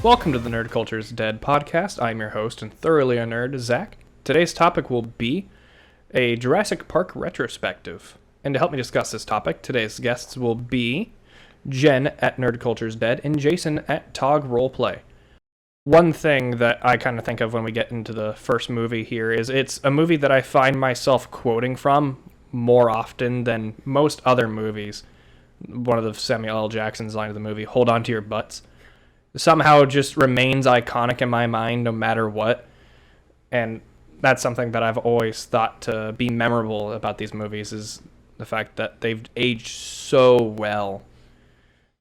Welcome to the Nerd Culture's Dead podcast. I'm your host and thoroughly a nerd, Zach. Today's topic will be a Jurassic Park retrospective. And to help me discuss this topic, today's guests will be Jen at Nerd Culture's Dead and Jason at TOG Roleplay. One thing that I kind of think of when we get into the first movie here is it's a movie that I find myself quoting from more often than most other movies. One of the Samuel L. Jackson's line of the movie, "Hold on to your butts," somehow just remains iconic in my mind no matter what. And that's something that I've always thought to be memorable about these movies is the fact that they've aged so well.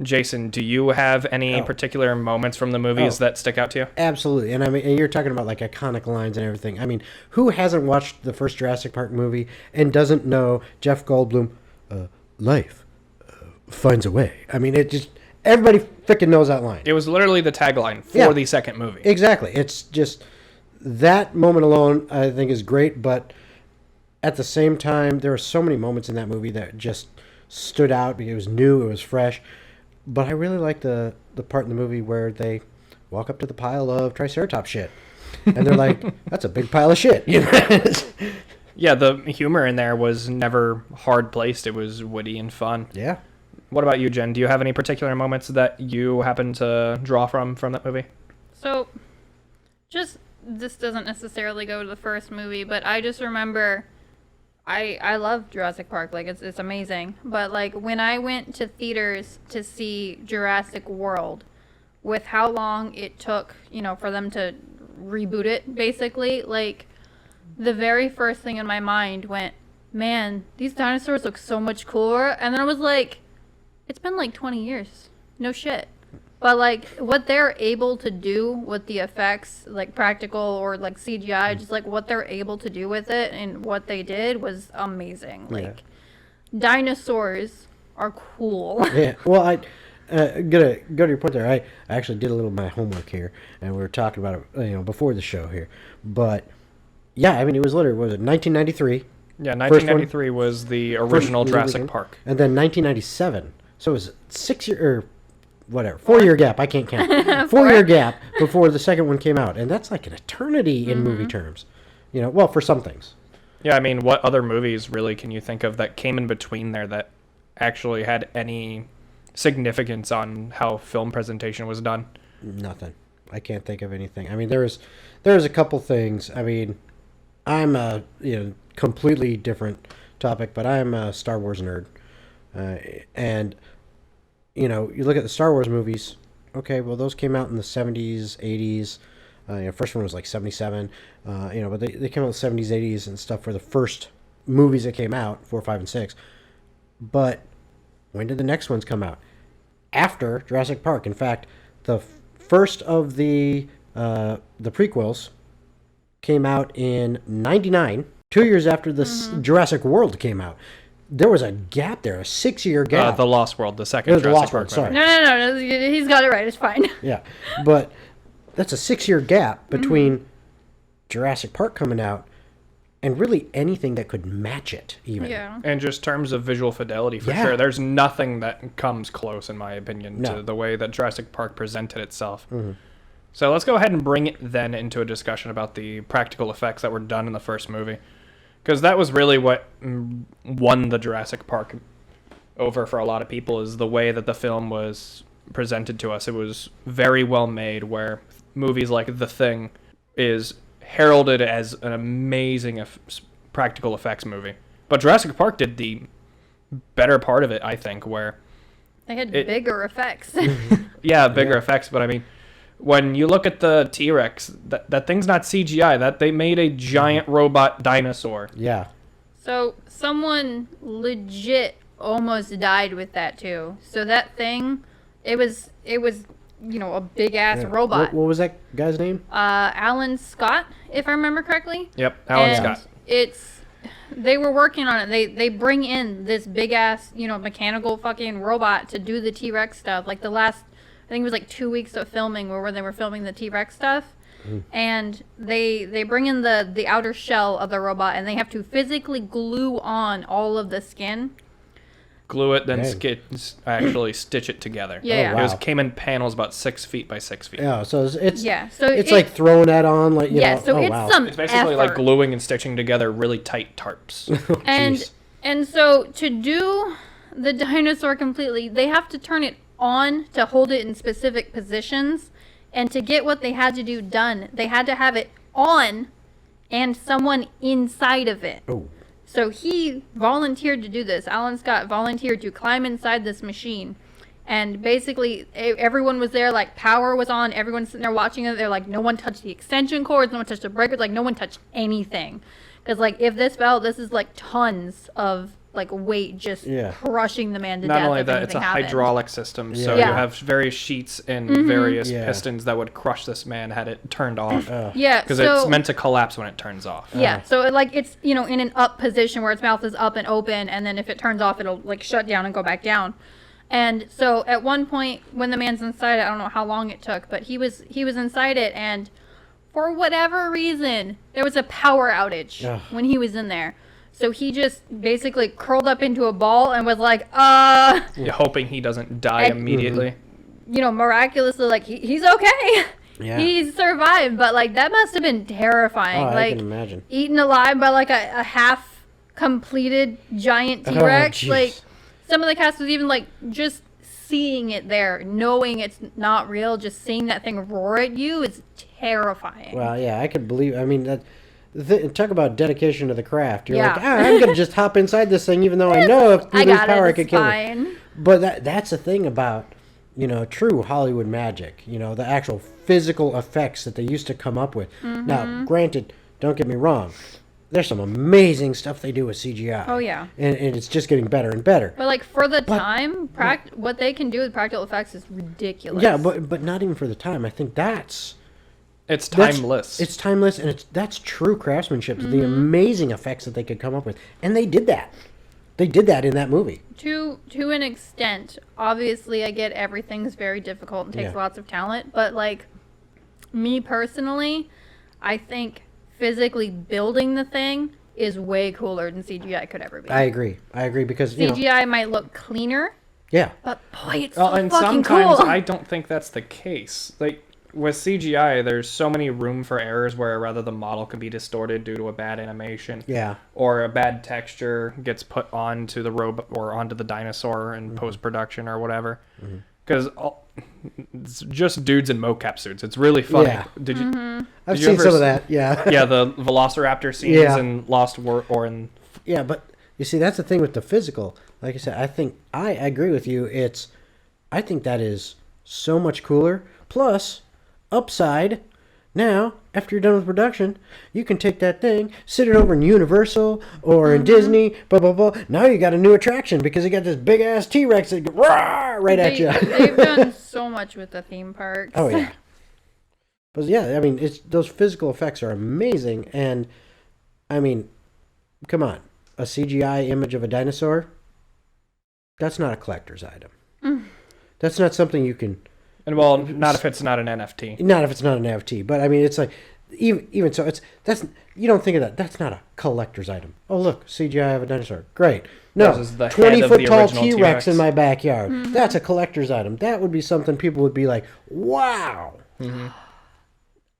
Jason, do you have any particular moments from the movies that stick out to you? Absolutely. And I mean, and you're talking about like iconic lines and everything. I mean, who hasn't watched the first Jurassic Park movie and doesn't know Jeff Goldblum, life finds a way? I mean, it just, everybody freaking knows that line. It was literally the tagline for the second movie. Exactly. It's just, that moment alone, I think, is great. But at the same time, there are so many moments in that movie that just stood out because it was new, it was fresh. But I really like the part in the movie where they walk up to the pile of Triceratops shit. And they're like, that's a big pile of shit. You know? Yeah, the humor in there was never hard placed. It was witty and fun. Yeah. What about you, Jen? Do you have any particular moments that you happen to draw from that movie? So, this doesn't necessarily go to the first movie, but I just remember I love Jurassic Park. Like, it's amazing. But, like, when I went to theaters to see Jurassic World, with how long it took, for them to reboot it, basically, like, the very first thing in my mind went, man, these dinosaurs look so much cooler. And then I was like, it's been, like, 20 years. No shit. But, like, what they're able to do with the effects, like, practical or, like, CGI, just, like, what they're able to do with it and what they did was amazing. Like, dinosaurs are cool. Yeah. Well, I gonna go to your point there. I actually did a little of my homework here, and we were talking about it, before the show here. But, yeah, I mean, it was literally, was it 1993? Yeah, 1993 was the original Jurassic Park. And then 1997. So it was 6 year, or whatever, 4-year gap. I can't count. 4-year gap before the second one came out. And that's like an eternity in movie terms. Well, for some things. Yeah, I mean, what other movies really can you think of that came in between there that actually had any significance on how film presentation was done? Nothing. I can't think of anything. I mean, there's a couple things. I mean, I'm a completely different topic, but I'm a Star Wars nerd. And you look at the Star Wars movies, okay, well, those came out in the 70s, 80s. First one was like 77, but they came out in the 70s, 80s and stuff for the first movies that came out, 4, 5, and 6. But when did the next ones come out? After Jurassic Park. In fact, the first of the prequels came out in 99, 2 years after the Jurassic World came out. There was a gap there, a 6-year gap. The Lost World, the second Jurassic Park. Sorry. No, he's got it right. It's fine. Yeah, but that's a 6-year gap between Jurassic Park coming out and really anything that could match it, even. Yeah. And just terms of visual fidelity, for sure. There's nothing that comes close, in my opinion, to the way that Jurassic Park presented itself. Mm-hmm. So let's go ahead and bring it then into a discussion about the practical effects that were done in the first movie. Because that was really what won the Jurassic Park over for a lot of people, is the way that the film was presented to us. It was very well made, where movies like The Thing is heralded as an amazing practical effects movie. But Jurassic Park did the better part of it, I think, where they had bigger effects. Yeah, bigger effects, but I mean, when you look at the T-Rex, that thing's not CGI. That they made a giant robot dinosaur. Yeah. So someone legit almost died with that too. So that thing, it was a big ass robot. What was that guy's name? Alan Scott, if I remember correctly. Yep, Alan Scott. They were working on it. They bring in this big ass, mechanical fucking robot to do the T-Rex stuff. Like the last, I think it was like 2 weeks of filming where they were filming the T-Rex stuff. And they bring in the outer shell of the robot, and they have to physically glue on all of the skin. glue it, then Dang. actually stitch it together. Yeah. Oh, It wow. came in panels about 6 feet by 6 feet. Yeah, so it's So it's like throwing that on, like, you know. so Oh, it's wow. some It's basically like effort. gluing and stitching together really tight tarps. and Jeez. and so to do the dinosaur completely, they have to turn it on to hold it in specific positions, and to get what they had to do done, they had to have it on and someone inside of it. Oh. So he volunteered to do this. Alan Scott volunteered to climb inside this machine. And basically, everyone was there, like, power was on. Everyone's sitting there watching it. They're like, no one touched the extension cords. No one touched the breakers. Like, no one touched anything. Because, like, if this fell, this is, like, tons of, like, weight just crushing the man to death. Not only if that, it's a anything happened. hydraulic system, so Yeah. you have various sheets and various pistons that would crush this man had it turned off. Yeah, Because so, it's meant to collapse when it turns off. Yeah, so like it's, you know, in an up position where its mouth is up and open, and then if it turns off, it'll like shut down and go back down. And so at one point when the man's inside it, I don't know how long it took, but he was inside it, and for whatever reason there was a power outage when he was in there. So he just basically curled up into a ball and was like, You're hoping he doesn't die immediately. you know, miraculously, like he's okay. Yeah. He survived, but like that must have been terrifying. Oh, I like can imagine. eaten alive by like a half completed giant T-Rex. jeez. Like some of the cast was even like just seeing it there, knowing it's not real, just seeing that thing roar at you is terrifying. Well, yeah, I could believe. I mean, talk about dedication to the craft. You're Yeah. like, I'm gonna just hop inside this thing, even though I know if we I lose got power, it. I It's could kill it. fine. But that's the thing about, you know, true Hollywood magic. You know, the actual physical effects that they used to come up with. Mm-hmm. Now, granted, don't get me wrong. There's some amazing stuff they do with CGI. Oh, yeah. And it's just getting better and better. But like for the time, what they can do with practical effects is ridiculous. Yeah, but not even for the time. I think that's Timeless. It's timeless, and that's true craftsmanship. Mm-hmm. The amazing effects that they could come up with, and they did that. They did that in that movie. To an extent, obviously, I get everything's very difficult and takes Yeah. lots of talent. But like me personally, I think physically building the thing is way cooler than CGI could ever be. I agree because you know, CGI might look cleaner, yeah, but boy, it's Well, so and fucking sometimes cool. I don't think that's the case. Like with CGI, there's so many room for errors where rather the model can be distorted due to a bad animation, yeah, or a bad texture gets put onto the robot or onto the dinosaur in post production or whatever. Because it's just dudes in mocap suits. It's really funny. Yeah. Did you? I've Did you seen ever some of that. Yeah, Yeah, the Velociraptor scenes Yeah. in Lost World or in yeah. But you see, that's the thing with the physical. Like I said, I think I agree with you. I think that is so much cooler. Plus, upside. Now, after you're done with production, you can take that thing, sit it over in Universal or in Disney, blah, blah, blah. Now you got a new attraction because you got this big-ass T-Rex that goes right at you. They've done so much with the theme parks. Oh, yeah. But, yeah, I mean, those physical effects are amazing. And, I mean, come on. A CGI image of a dinosaur? That's not a collector's item. That's not something you can... and well, not if it's not an NFT. Not if it's not an NFT, but I mean, it's like, even so, that's you don't think of that. That's not a collector's item. Oh, look, CGI of a dinosaur. Great. No, This is the head 20 of foot the tall original T-Rex T-Rex. in my backyard. That's a collector's item. That would be something people would be like, wow.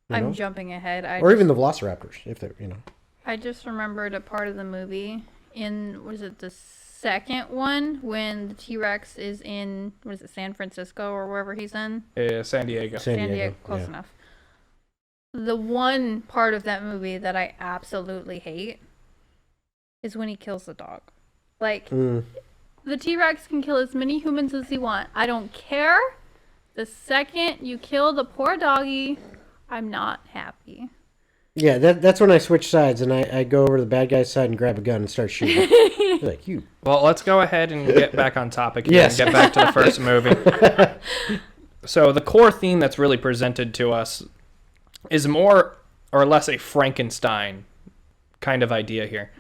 I'm jumping ahead. Or even the Velociraptors, if they're, you know. I just remembered a part of the movie in, was it the second one, when the T-Rex is in, what is it, San Francisco or wherever he's in? San Diego. San Diego, Close yeah. enough. The one part of that movie that I absolutely hate is when he kills the dog. Like, the T-Rex can kill as many humans as he wants. I don't care. The second you kill the poor doggy, I'm not happy. Yeah, that's when I switch sides and I go over to the bad guy's side and grab a gun and start shooting. Like, you. Well, let's go ahead and get back on topic here Yes. and get back to the first movie. So the core theme that's really presented to us is more or less a Frankenstein kind of idea here.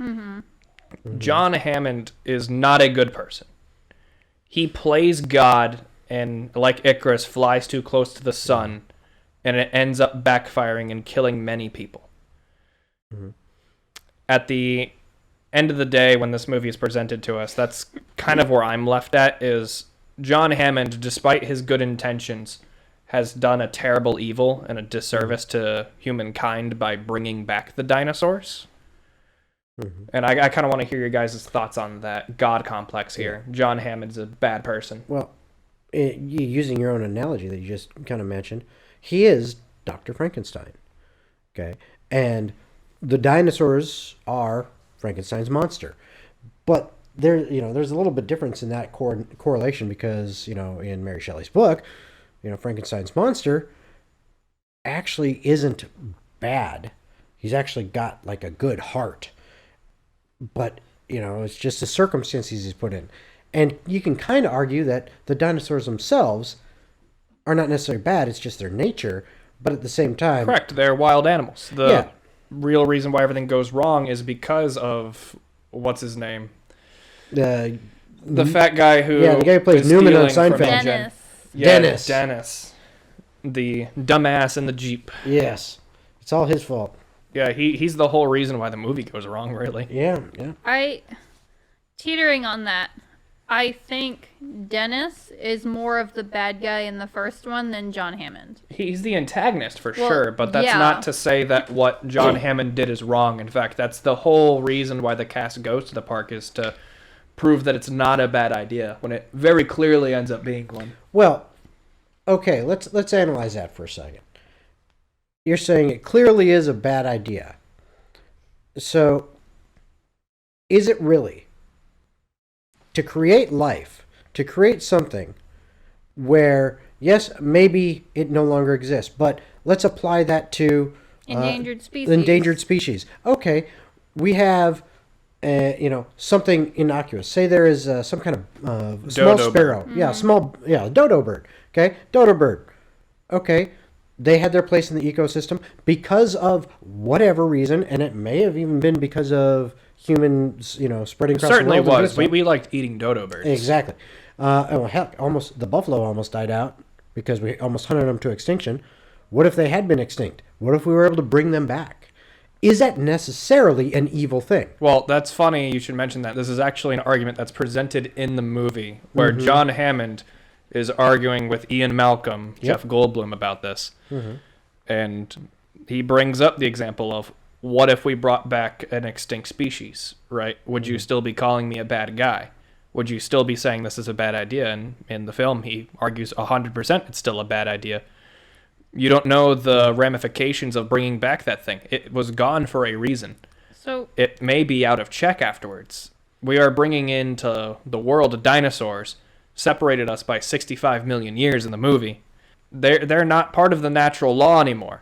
John Hammond is not a good person. He plays God and, like Icarus, flies too close to the sun, and it ends up backfiring and killing many people. At the end of the day, when this movie is presented to us, that's kind of where I'm left at, is John Hammond, despite his good intentions, has done a terrible evil and a disservice to humankind by bringing back the dinosaurs. Mm-hmm. And I kind of want to hear your guys' thoughts on that God complex here. John Hammond's a bad person. Well, using your own analogy that you just kind of mentioned, he is Dr. Frankenstein. Okay? And the dinosaurs are Frankenstein's monster. But there's a little bit difference in that correlation because, in Mary Shelley's book, Frankenstein's monster actually isn't bad. He's actually got like a good heart. But, it's just the circumstances he's put in. And you can kind of argue that the dinosaurs themselves are not necessarily bad. It's just their nature. But at the same time... Correct. They're wild animals. The real reason why everything goes wrong is because of... What's his name? The fat guy who... Yeah, the guy who plays Newman on Seinfeld. Dennis. Yeah, Dennis. The dumbass in the Jeep. Yes. It's all his fault. Yeah, he's the whole reason why the movie goes wrong, really. Yeah. Teetering on that, I think Dennis is more of the bad guy in the first one than John Hammond. He's the antagonist for sure, but that's not to say that what John Hammond did is wrong. In fact, that's the whole reason why the cast goes to the park, is to prove that it's not a bad idea, when it very clearly ends up being one. Well, okay, let's analyze that for a second. You're saying it clearly is a bad idea. So, is it really? To create life, to create something where, yes, maybe it no longer exists, but let's apply that to... endangered species. Endangered species. Okay, we have, something innocuous. Say there is some kind of small sparrow. Mm-hmm. Yeah, dodo bird. Okay, dodo bird. Okay, they had their place in the ecosystem because of whatever reason, and it may have even been because of humans, spreading across Certainly the world. was. We liked eating dodo birds. Exactly. Heck, the buffalo almost died out because we almost hunted them to extinction. What if they had been extinct? What if we were able to bring them back? Is that necessarily an evil thing? Well, that's funny you should mention that. This is actually an argument that's presented in the movie, where John Hammond is arguing with Ian Malcolm, Jeff Goldblum, about this. Mm-hmm. And he brings up the example of, what if we brought back an extinct species, right? Would you still be calling me a bad guy? Would you still be saying this is a bad idea? And in the film, he argues 100% it's still a bad idea. You don't know the ramifications of bringing back that thing. It was gone for a reason. So it may be out of check afterwards. We are bringing into the world dinosaurs, separated us by 65 million years in the movie. They're not part of the natural law anymore.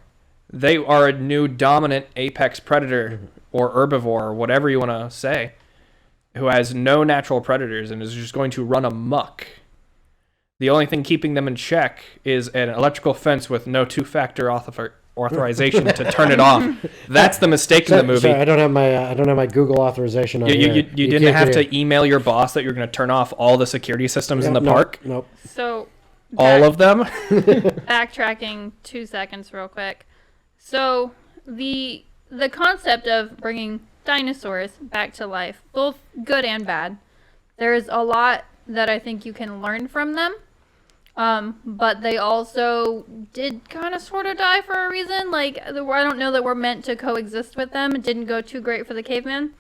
They are a new dominant apex predator or herbivore or whatever you want to say, who has no natural predators and is just going to run amok. The only thing keeping them in check is an electrical fence with no two-factor authorization to turn it off. That's the mistake in the movie. Sorry, I don't have my Google authorization on you didn't have to email your boss that you're going to turn off all the security systems in the park? Nope. So all of them? Backtracking 2 seconds real quick. So the concept of bringing dinosaurs back to life, both good and bad, there's a lot that I think you can learn from them. But they also did kind of sort of die for a reason. Like, I don't know that we're meant to coexist with them. It didn't go too great for the caveman.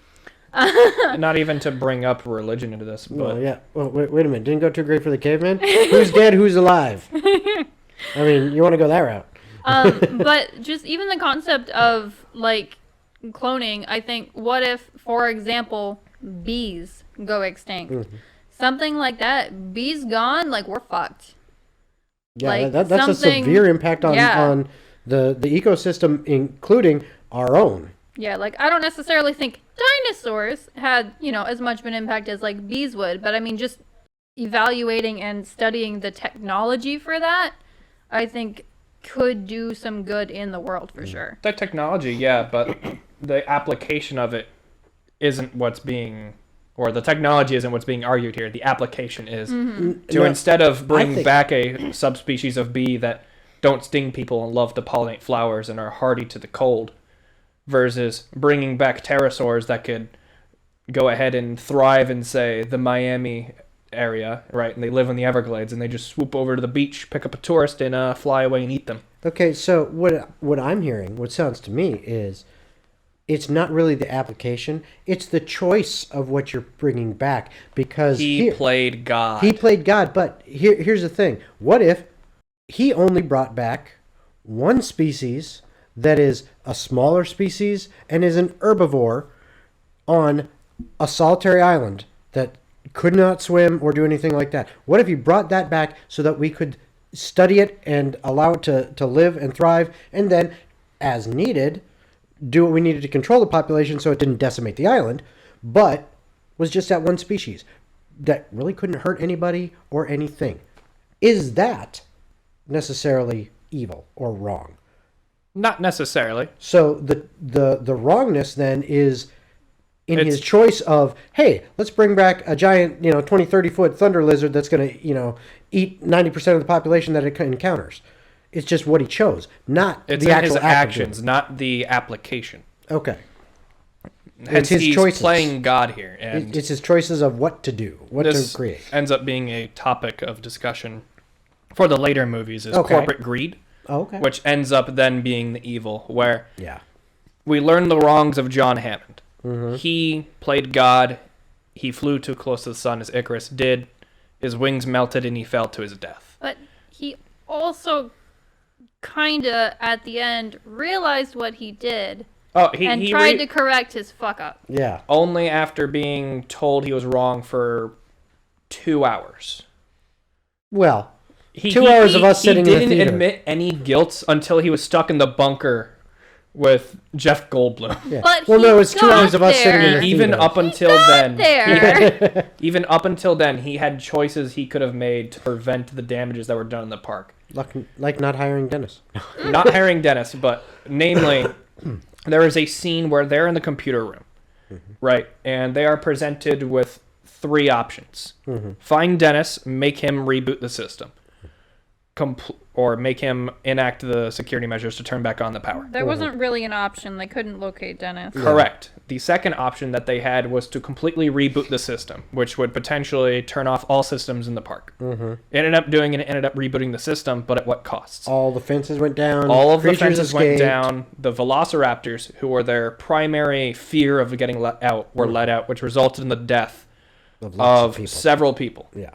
Not even to bring up religion into this, but... Well, yeah. Well, wait a minute. Didn't go too great for the caveman? Who's dead, who's alive? I mean, you want to go that route. But just even the concept of, like, cloning, I think, what if, for example, bees go extinct? Mm-hmm. Something like that. Bees gone, like, we're fucked. Yeah, like that's a severe impact on the ecosystem, including our own. Yeah, like, I don't necessarily think dinosaurs had, as much of an impact as, like, bees would. But, I mean, just evaluating and studying the technology for that, I think could do some good in the world for sure. The technology, yeah, but the application of it isn't what's being... Or the technology isn't what's being argued here. The application is instead of bring back a subspecies of bee that don't sting people and love to pollinate flowers and are hardy to the cold, versus bringing back pterosaurs that could go ahead and thrive in, say, the Miami area, right? And they live in the Everglades, and they just swoop over to the beach, pick up a tourist, and fly away and eat them. Okay, so what I'm hearing, what sounds to me is, it's not really the application; it's the choice of what you're bringing back. Because he played God. He played God, but here's the thing: what if he only brought back one species that is a smaller species and is an herbivore on a solitary island that could not swim or do anything like that? What if he brought that back so that we could study it and allow it to live and thrive, and then, as needed, do what we needed to control the population so it didn't decimate the island, but was just that one species that really couldn't hurt anybody or anything? Is that necessarily evil or wrong? Not necessarily. So the wrongness then is in his choice of, hey, let's bring back a giant, 20, 30-foot thunder lizard that's going to, eat 90% of the population that it encounters. It's just what he chose, not it's the in actual his actions, not the application. Okay. Hence, his he's choices. Playing God here. And it's his choices of what to do, what to create. Ends up being a topic of discussion for the later movies is corporate greed, which ends up then being the evil, where we learn the wrongs of John Hammond. Mm-hmm. He played God. He flew too close to the sun, as Icarus did. His wings melted, and he fell to his death. But he also kind of, at the end, realized what he did. He tried to correct his fuck up. Yeah. Only after being told he was wrong for 2 hours. Well, 2 hours of us sitting in the theater. He didn't admit any guilt until he was stuck in the bunker with Jeff Goldblum. Yeah. But it was 2 hours of us sitting in the theater. Even up until then, he had choices he could have made to prevent the damages that were done in the park. Like not hiring Dennis. Not hiring Dennis, but namely, there is a scene where they're in the computer room, right? And they are presented with 3 options. Find Dennis, make him reboot the system. Or make him enact the security measures to turn back on the power. There wasn't really an option. They couldn't locate Dennis. Correct. The second option that they had was to completely reboot the system, which would potentially turn off all systems in the park. It ended up rebooting the system, but at what costs? All the fences went down. All of the fences went down. The velociraptors, who were their primary fear of getting let out, were let out, which resulted in the death of several people. Yeah.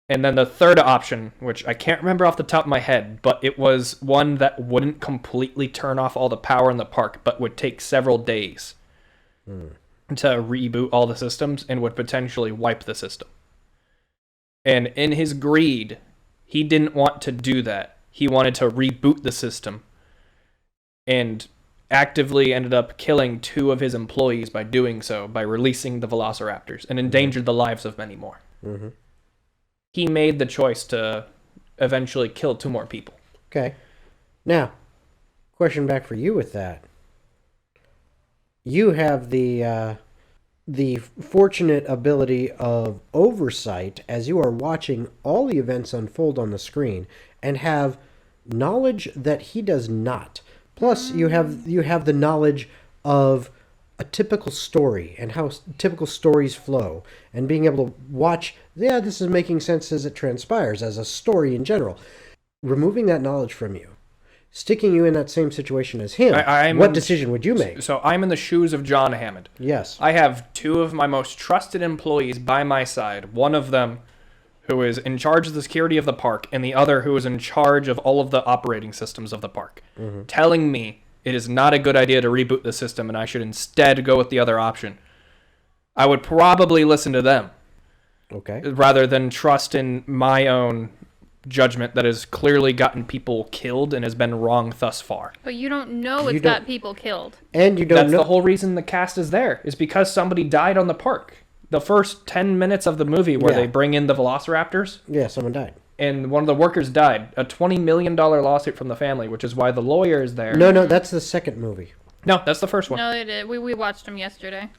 And then the third option, which I can't remember off the top of my head, but it was one that wouldn't completely turn off all the power in the park, but would take several days to reboot all the systems and would potentially wipe the system. And in his greed, he didn't want to do that. He wanted to reboot the system and actively ended up killing 2 of his employees by doing so, by releasing the velociraptors, and endangered the lives of many more. He made the choice to eventually kill 2 more people. Okay. Now, question back for you with that. You have the fortunate ability of oversight as you are watching all the events unfold on the screen and have knowledge that he does not. Plus, you have the knowledge of a typical story and how typical stories flow, and being able to watch, this is making sense as it transpires, as a story in general. Removing that knowledge from you, sticking you in that same situation as him, what decision would you make? So I'm in the shoes of John Hammond. Yes. I have 2 of my most trusted employees by my side. One of them who is in charge of the security of the park, and the other who is in charge of all of the operating systems of the park, telling me it is not a good idea to reboot the system and I should instead go with the other option. I would probably listen to them. Okay. Rather than trust in my own judgment that has clearly gotten people killed and has been wrong thus far. But you don't know it's got people killed. And you don't That's the whole reason the cast is there, is because somebody died on the park. The first 10 minutes of the movie where they bring in the velociraptors. Yeah, someone died. And one of the workers died. A $20 million lawsuit from the family, which is why the lawyer is there. No, that's the second movie. No, that's the first one. No, they did. We watched them yesterday.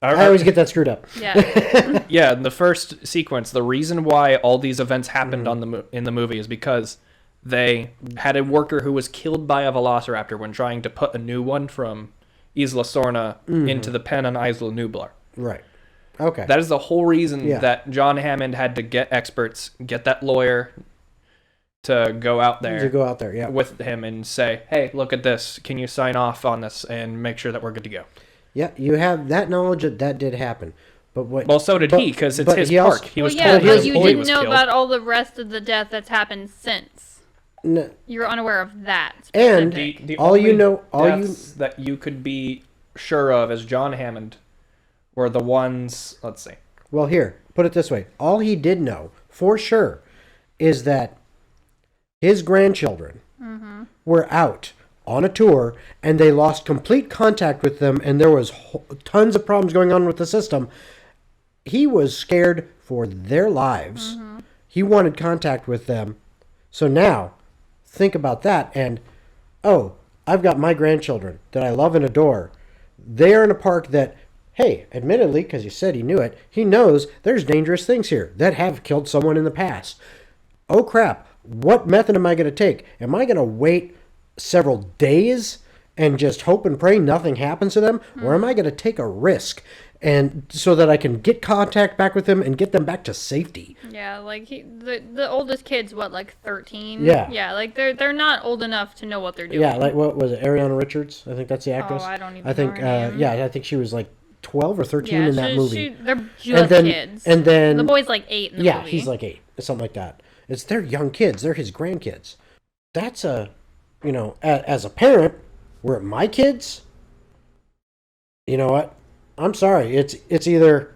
I always get that screwed up. Yeah. Yeah, in the first sequence, the reason why all these events happened in the movie is because they had a worker who was killed by a velociraptor when trying to put a new one from Isla Sorna into the pen on Isla Nublar. Right. Okay. That is the whole reason Yeah. that John Hammond had to get experts, get that lawyer to go out there. Yeah. With him and say, hey, look at this. Can you sign off on this and make sure that we're good to go? Yeah, you have that knowledge that did happen. But what? Well, so did he, because it's his he also- park. He was yeah, told but his you boy didn't was know killed. about all the rest of the death that's happened since. No, You were unaware of that. and specific. The all only you know, deaths that you could be sure of as John Hammond were the ones, let's see. Well, here, put it this way. All he did know, for sure, is that his grandchildren were out on a tour, and they lost complete contact with them, and there was tons of problems going on with the system. He was scared for their lives. He wanted contact with them. So now, think about that, and, oh, I've got my grandchildren that I love and adore. They're in a park that, hey, admittedly, because you said he knew it, he knows there's dangerous things here that have killed someone in the past. Oh, crap. What method am I going to take? Am I going to wait several days and just hope and pray nothing happens to them? Or am I going to take a risk and so that I can get contact back with them and get them back to safety? Yeah, like the oldest kid's what, like 13? Yeah. Yeah, like they're not old enough to know what they're doing. Yeah, like what was it? Ariana Richards? I think that's the actress. Oh, I don't even I think, know her name. yeah, I think she was like 12 or 13 Yeah, in that movie. they're just kids. And then the boy's like 8 in the yeah, movie. he's like 8, something like that. They're young kids. They're his grandkids. That's as a parent, were it my kids, you know what? I'm sorry. It's either,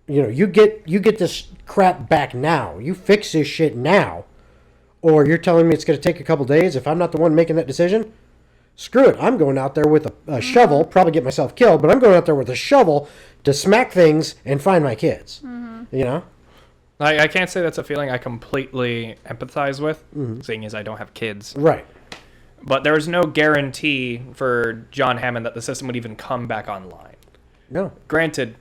you get this crap back now. You fix this shit now, or you're telling me it's going to take a couple days. If I'm not the one making that decision, screw it. I'm going out there with a shovel, probably get myself killed, but I'm going out there with a shovel to smack things and find my kids. I can't say that's a feeling I completely empathize with, seeing as I don't have kids. Right. But there was no guarantee for John Hammond that the system would even come back online. No. Granted,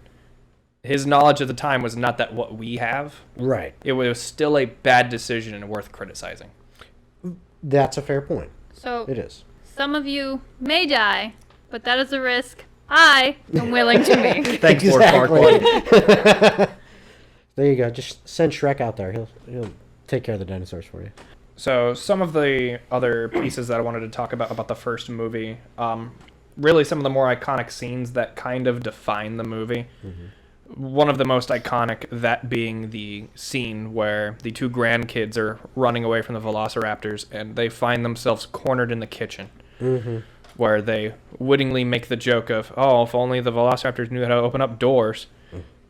his knowledge at the time was not that what we have. Right. It was still a bad decision and worth criticizing. That's a fair point. So It is. some of you may die, but that is a risk I am willing to make. Thanks, Lord Farquaad. There you go. Just send Shrek out there. He'll take care of the dinosaurs for you. So some of the other pieces that I wanted to talk about the first movie, really some of the more iconic scenes that kind of define the movie. One of the most iconic, that being the scene where the two grandkids are running away from the velociraptors and they find themselves cornered in the kitchen. Where they wittingly make the joke of, oh, if only the velociraptors knew how to open up doors.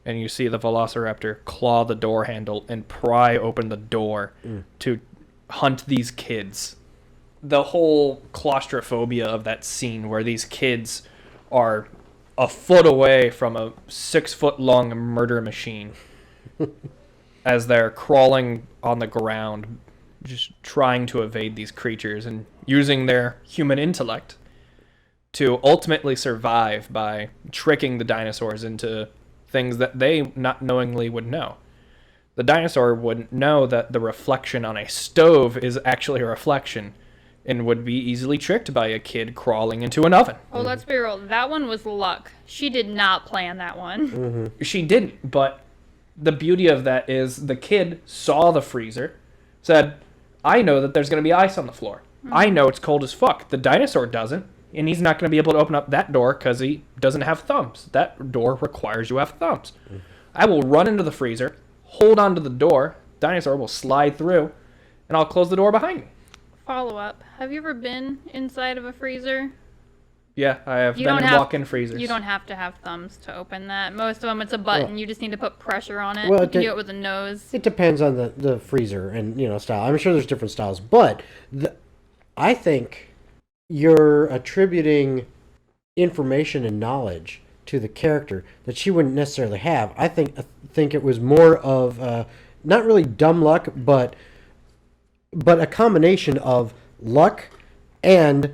And you see the velociraptor claw the door handle and pry open the door to hunt these kids. The whole claustrophobia of that scene where these kids are a foot away from a 6-foot-long murder machine as they're crawling on the ground, just trying to evade these creatures and using their human intellect to ultimately survive by tricking the dinosaurs into things that they not knowingly would know. The dinosaur wouldn't know that the reflection on a stove is actually a reflection and would be easily tricked by a kid crawling into an oven. Oh, let's be real. That one was luck. She did not plan that one. She didn't, but the beauty of that is the kid saw the freezer, said, I know that there's going to be ice on the floor. I know it's cold as fuck. The dinosaur doesn't, and he's not going to be able to open up that door because he doesn't have thumbs. That door requires you have thumbs. I will run into the freezer, hold onto the door, dinosaur will slide through, and I'll close the door behind me. Follow up. Have you ever been inside of a freezer? Yeah, I have You been don't in have- walk-in freezers. You don't have to have thumbs to open that. Most of them, it's a button. Well- You just need to put pressure on it. Well, You can do it with a nose. It depends on the freezer and style. I'm sure there's different styles, but I think you're attributing information and knowledge to the character that she wouldn't necessarily have. I think it was more of not really dumb luck, but a combination of luck and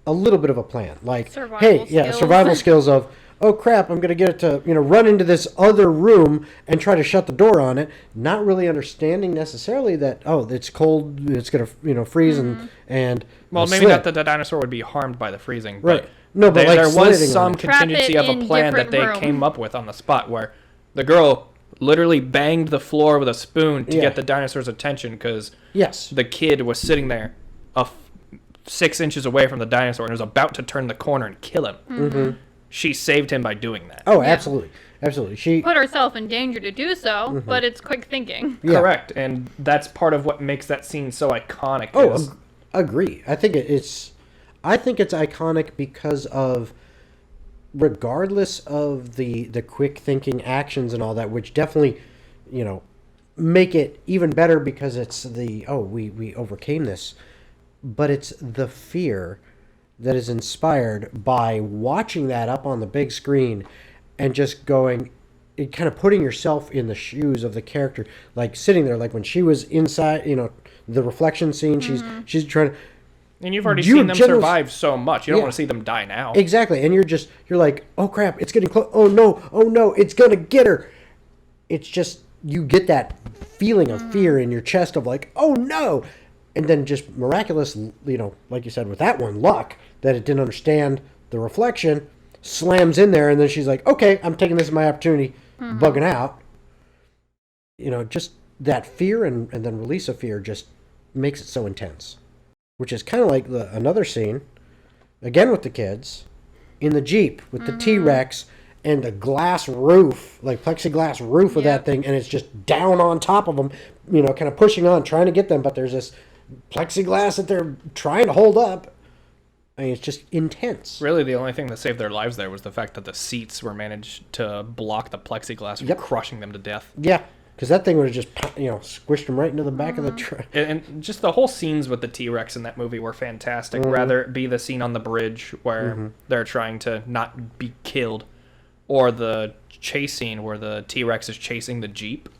a little bit of a plan. Like, Survival skills. survival skills of, oh crap, I'm going to get it to, run into this other room and try to shut the door on it, not really understanding necessarily that, oh, it's cold, it's going to, freeze and Well, maybe slip. not that the dinosaur would be harmed by the freezing, but Right. No, but there was slitting some on it. contingency Trap of it a in plan that different they room. came up with on the spot where the girl literally banged the floor with a spoon to Yeah. get the dinosaur's attention because Yes. the kid was sitting there 6 inches away from the dinosaur and was about to turn the corner and kill him. Mm-hmm. She saved him by doing that. Oh, Yeah. absolutely. Absolutely. She Put herself in danger to do so, but it's quick thinking. Yeah. Correct, and that's part of what makes that scene so iconic. Oh, is- agree. I think it's iconic because of, regardless of the quick thinking actions and all that, which definitely, make it even better because it's we overcame this, but it's the fear that is inspired by watching that up on the big screen and just going, kind of putting yourself in the shoes of the character, like sitting there, like when she was inside, the reflection scene, she's trying to. and you've already You seen them generally- survive so much. You don't Yeah. want to see them die now. Exactly, and you're like, oh crap, it's getting close. Oh no, it's gonna get her. It's just, you get that feeling of fear in your chest of like, oh no, and then just miraculous, like you said with that one, luck that it didn't understand the reflection, slams in there, and then she's like, okay, I'm taking this as my opportunity, bugging out. Just that fear and then release of fear just makes it so intense. Which is kind of like another scene, again with the kids, in the Jeep with the T-Rex and the glass roof, like plexiglass roof of that thing, and it's just down on top of them, kind of pushing on, trying to get them, but there's this plexiglass that they're trying to hold up. I mean, it's just intense. Really, the only thing that saved their lives there was the fact that the seats were managed to block the plexiglass from crushing them to death. Yeah, because that thing would have just, squished them right into the back of the truck. And just the whole scenes with the T-Rex in that movie were fantastic. Rather it be the scene on the bridge where they're trying to not be killed, or the chase scene where the T-Rex is chasing the Jeep.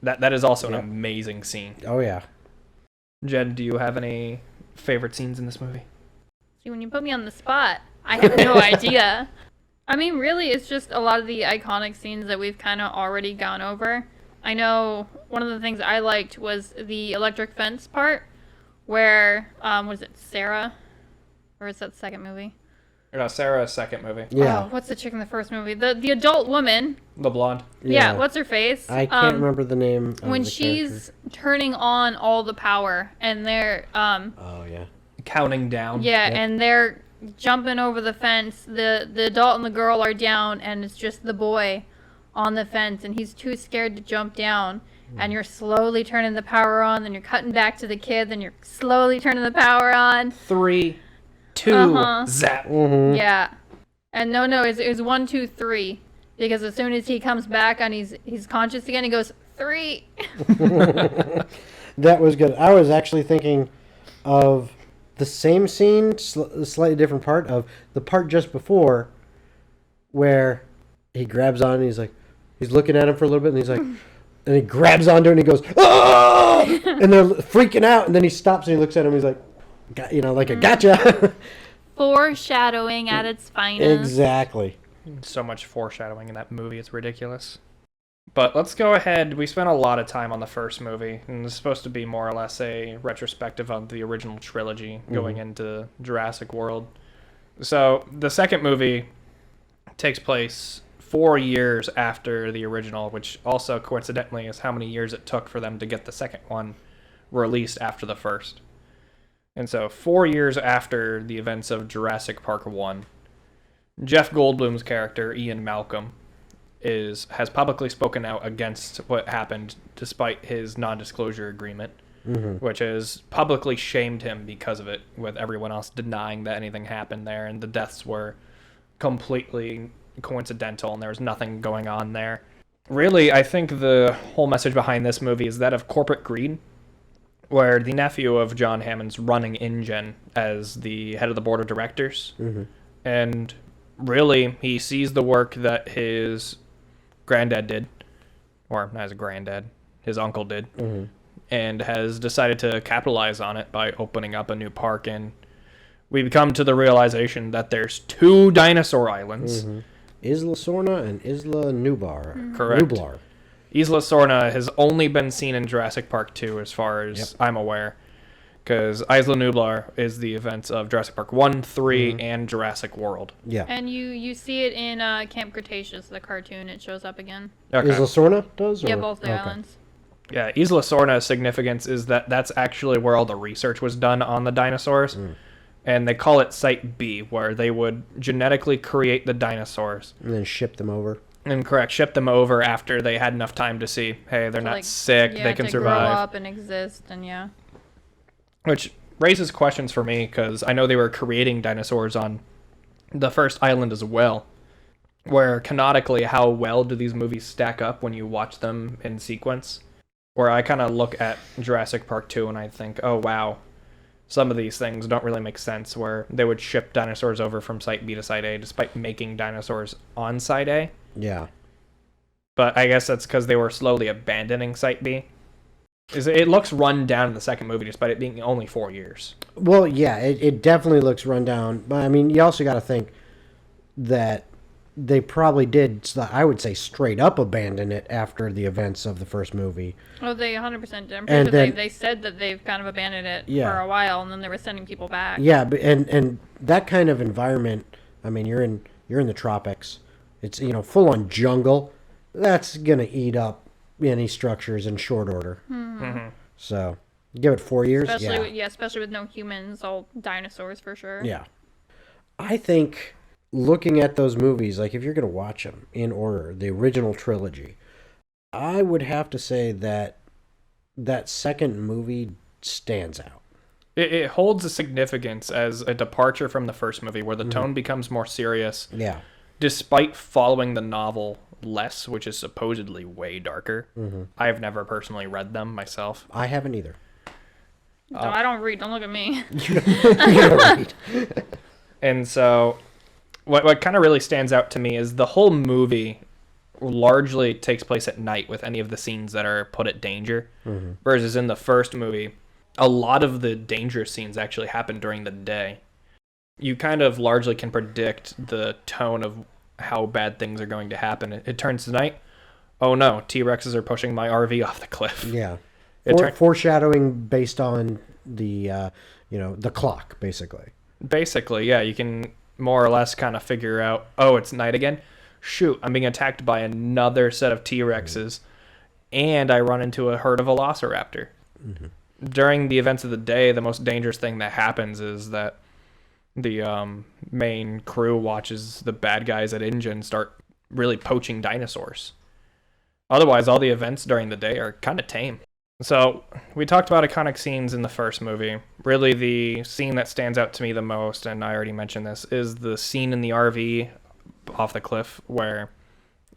That is also an amazing scene. Oh, yeah. Jen, do you have any favorite scenes in this movie? See, when you put me on the spot, I have no idea. I mean, really, it's just a lot of the iconic scenes that we've kind of already gone over. I know one of the things I liked was the electric fence part, where, was it Sarah? Or is that the second movie? Sarah's second movie. Yeah. Oh, what's the chick in the first movie? The adult woman. The blonde. Yeah, what's her face? I can't remember the name of when the she's turning on all the power, and they're, Oh, yeah. Counting down. and they're jumping over the fence. The adult and the girl are down, and it's just the boy on the fence, and he's too scared to jump down. And you're slowly turning the power on, then you're cutting back to the kid, then you're slowly turning the power on. 3, 2, zap. Yeah. And no, it was 1, 2, 3. Because as soon as he comes back and he's conscious again, he goes, 3. That was good. I was actually thinking of the same scene, slightly different part of the part just before, where he grabs on and he's looking at him for a little bit, and he's like, and he grabs onto it and he goes, oh! And they're freaking out, and then he stops and he looks at him, he's like, like a gotcha. Foreshadowing at its finest. Exactly. So much foreshadowing in that movie, it's ridiculous. But let's go ahead. We spent a lot of time on the first movie, and it's supposed to be more or less a retrospective of the original trilogy going into Jurassic World. So the second movie takes place 4 years after the original, which also coincidentally is how many years it took for them to get the second one released after the first. And so 4 years after the events of Jurassic Park 1, Jeff Goldblum's character, Ian Malcolm, has publicly spoken out against what happened despite his non-disclosure agreement, which has publicly shamed him because of it, with everyone else denying that anything happened there, and the deaths were completely coincidental and there was nothing going on there. Really, I think the whole message behind this movie is that of corporate greed, where the nephew of John Hammond's running InGen as the head of the board of directors, and really he sees the work that his granddad did, or not his granddad, his uncle did, and has decided to capitalize on it by opening up a new park. And we come to the realization that there's 2 dinosaur islands. Isla Sorna and Isla Nublar. Correct. Nublar. Isla Sorna has only been seen in Jurassic Park 2 as far as I'm aware. because Isla Nublar is the events of Jurassic Park 1, 3, and Jurassic World. Yeah. And you see it in Camp Cretaceous, the cartoon. It shows up again. Okay. Isla Sorna does? Yeah, or- both the okay. islands. Yeah, Isla Sorna's significance is that that's actually where all the research was done on the dinosaurs. And they call it Site B, where they would genetically create the dinosaurs. And then ship them over. And ship them over after they had enough time to see, hey, they're not sick, they can to survive. grow up and exist, and yeah. Which raises questions for me, because I know they were creating dinosaurs on the first island as well. Where canonically, how well do these movies stack up when you watch them in sequence? Where I kind of look at Jurassic Park 2 and I think, oh wow, some of these things don't really make sense, where they would ship dinosaurs over from Site B to Site A despite making dinosaurs on Site A. Yeah. But I guess that's because they were slowly abandoning Site B. It looks run down in the second movie despite it being only 4 years. Well, yeah, it definitely looks run down. But, I mean, you also got to think that they probably did, I would say, straight up abandon it after the events of the first movie. Oh, they 100% did. I'm pretty And sure then- they said that they've kind of abandoned it Yeah. for a while, and then they were sending people back. Yeah, but and that kind of environment, I mean, you're in the tropics. It's, full on jungle. That's going to eat up any structures in short order. So, give it 4 years. Especially with no humans, all dinosaurs for sure. Yeah. I think looking at those movies, like if you're going to watch them in order, the original trilogy, I would have to say that that second movie stands out. It holds a significance as a departure from the first movie, where the tone becomes more serious. Yeah. Despite following the novel less, which is supposedly way darker. I've never personally read them myself. I haven't either. No, I don't read. Don't look at me. You don't read. And so what kind of really stands out to me is the whole movie largely takes place at night with any of the scenes that are put at danger. Versus in the first movie, a lot of the dangerous scenes actually happen during the day. You kind of largely can predict the tone of how bad things are going to happen. It turns to night. Oh no, T-Rexes are pushing my RV off the cliff. Yeah. It Foreshadowing based on the, the clock, basically. Basically, yeah, you can more or less kind of figure out, oh, it's night again. Shoot, I'm being attacked by another set of T-Rexes, and I run into a herd of Velociraptor. During the events of the day, the most dangerous thing that happens is that the main crew watches the bad guys at InGen start really poaching dinosaurs. Otherwise, all the events during the day are kind of tame. So, we talked about iconic scenes in the first movie. Really, the scene that stands out to me the most, and I already mentioned this, is the scene in the RV off the cliff where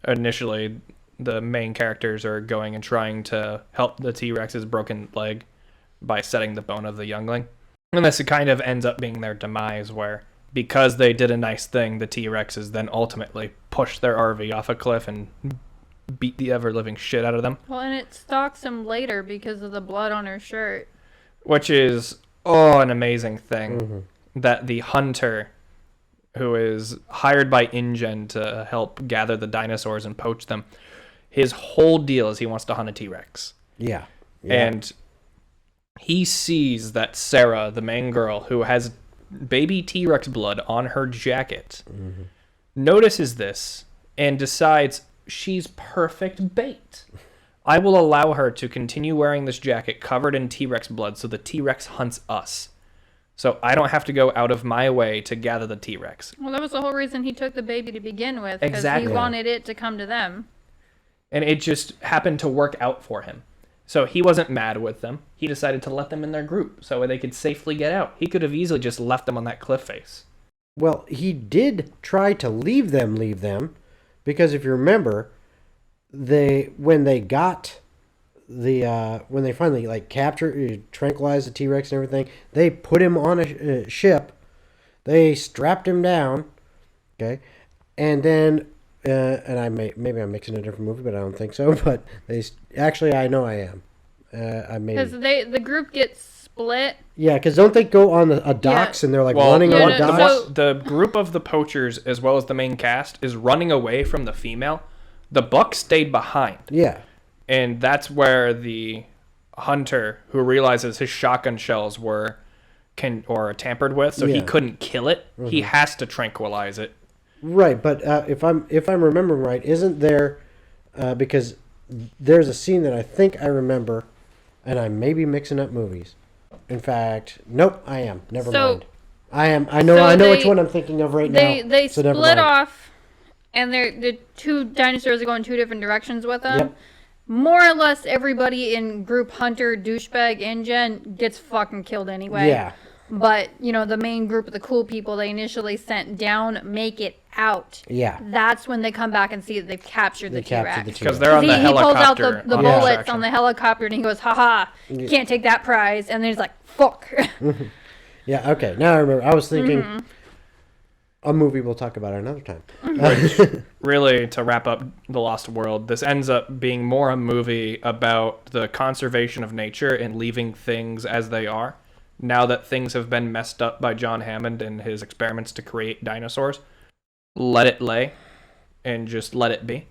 initially the main characters are going and trying to help the T-Rex's broken leg by setting the bone of the youngling. And this kind of ends up being their demise, where because they did a nice thing, the T-Rexes then ultimately push their RV off a cliff and beat the ever-living shit out of them. Well, and it stalks him later because of the blood on her shirt. Which is, an amazing thing. That the hunter, who is hired by InGen to help gather the dinosaurs and poach them, his whole deal is he wants to hunt a T-Rex. Yeah. And he sees that Sarah, the main girl, who has baby T-Rex blood on her jacket, notices this and decides she's perfect bait. I will allow her to continue wearing this jacket covered in T-Rex blood so the T-Rex hunts us. So I don't have to go out of my way to gather the T-Rex. Well, that was the whole reason he took the baby to begin with. Because Exactly. he wanted it to come to them. And it just happened to work out for him. So he wasn't mad with them. He decided to let them in their group so they could safely get out. He could have easily just left them on that cliff face. Well, he did try to leave them, because if you remember, when they finally captured, tranquilized the T-Rex and everything, they put him on a ship, they strapped him down, okay, and then maybe I'm mixing a different movie, but I don't think so. But I know I am. Because the group gets split. Yeah, because don't they go on a docks and they're running on docks? The group of the poachers, as well as the main cast, is running away from the female. The buck stayed behind. Yeah. And that's where the hunter who realizes his shotgun shells were tampered with, so he couldn't kill it. He has to tranquilize it. Right, but if I'm remembering right, isn't there because there's a scene that I think I remember, and I may be mixing up movies. In fact, nope, I am. Never mind. I know which one I'm thinking of right now. They split off, and the two dinosaurs are going two different directions with them. Yep. More or less everybody in group Hunter, Douchebag, and Jen gets fucking killed anyway. Yeah. But, the main group of the cool people they initially sent down make it out. Yeah. That's when they come back and see that they've captured the T-Rex. Because they're on the helicopter. He pulls out the bullets on the helicopter and he goes, haha, you can't take that prize. And then he's like, fuck. Yeah, okay. Now I remember. I was thinking a movie we'll talk about another time. Really, to wrap up The Lost World, this ends up being more a movie about the conservation of nature and leaving things as they are. Now that things have been messed up by John Hammond and his experiments to create dinosaurs, let it lay and just let it be.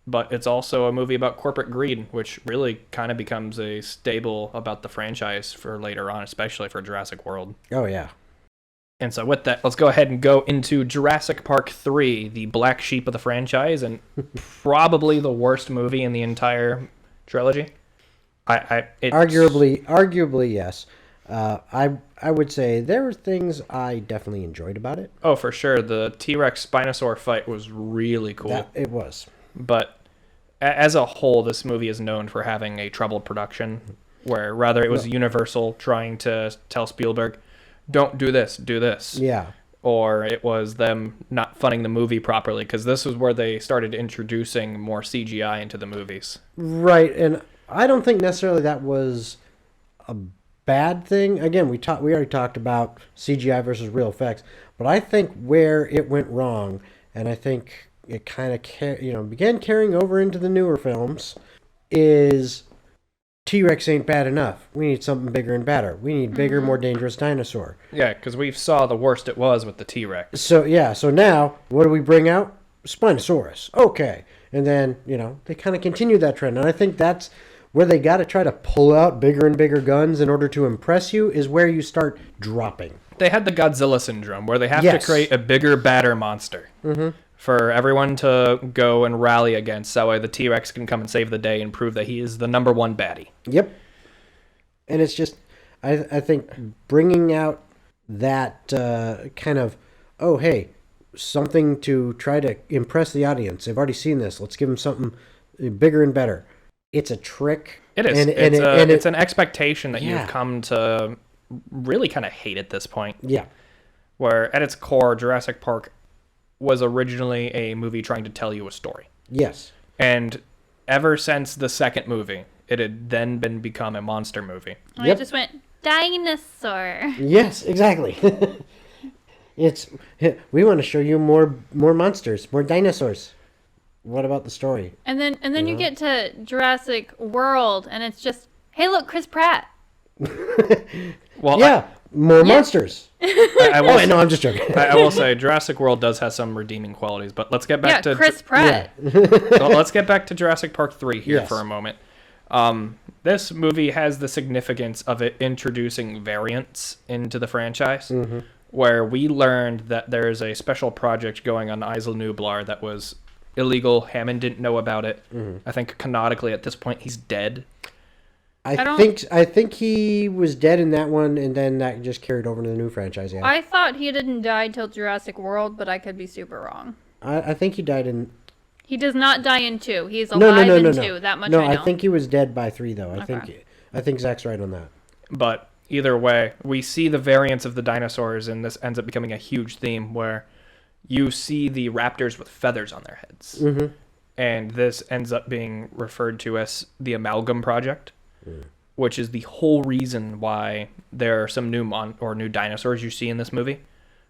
But it's also a movie about corporate greed, which really kind of becomes a staple about the franchise for later on, especially for Jurassic World. Oh, yeah. And so with that, let's go ahead and go into Jurassic Park 3, the black sheep of the franchise, and probably the worst movie in the entire trilogy. Arguably, yes. I would say there were things I definitely enjoyed about it. Oh, for sure. The T-Rex Spinosaur fight was really cool. It was. But as a whole, this movie is known for having a troubled production, where rather it was Universal trying to tell Spielberg, don't do this, do this. Yeah. Or it was them not funding the movie properly, because this was where they started introducing more CGI into the movies. Right, and I don't think necessarily that was a bad thing. Again, we already talked about CGI versus real effects, but I think where it went wrong, and I think it kind of began carrying over into the newer films, is T-Rex ain't bad enough. We need something bigger and badder. We need bigger, more dangerous dinosaur. Yeah, because we saw the worst it was with the T-Rex. So now what do we bring out? Spinosaurus. Okay, and then they kind of continue that trend, and I think that's where they got to try to pull out bigger and bigger guns in order to impress you, is where you start dropping. They had the Godzilla syndrome, where they have to create a bigger, badder monster for everyone to go and rally against. That way the T-Rex can come and save the day and prove that he is the number one baddie. Yep. And it's just, I think bringing out that kind of, oh, hey, something to try to impress the audience. They've already seen this. Let's give them something bigger and better. It's a trick. It is. And it's an expectation that you've come to really kind of hate at this point. Yeah. Where at its core, Jurassic Park was originally a movie trying to tell you a story. Yes. And ever since the second movie, it had then become a monster movie. I just went, dinosaur. Yes, exactly. We want to show you more monsters, more dinosaurs. What about the story? And then you get to Jurassic World, and it's just, hey, look, Chris Pratt. Well, more monsters. No, I'm just joking. I will say Jurassic World does have some redeeming qualities, but let's get back to Chris Pratt. Well, let's get back to Jurassic Park 3 here for a moment. This movie has the significance of it introducing variants into the franchise, where we learned that there is a special project going on Isla Nublar that was illegal. Hammond didn't know about it. I think canonically at this point he's dead. I think he was dead in that one, and then that just carried over to the new franchise. Yeah. I thought he didn't die till Jurassic World, but I could be super wrong. I think he died in. He does not die in 2. He's alive in 2. That much I know. I think he was dead by 3, though. I think Zach's right on that. But either way, we see the variants of the dinosaurs, and this ends up becoming a huge theme where you see the raptors with feathers on their heads. And this ends up being referred to as the Amalgam Project, which is the whole reason why there are some new dinosaurs you see in this movie.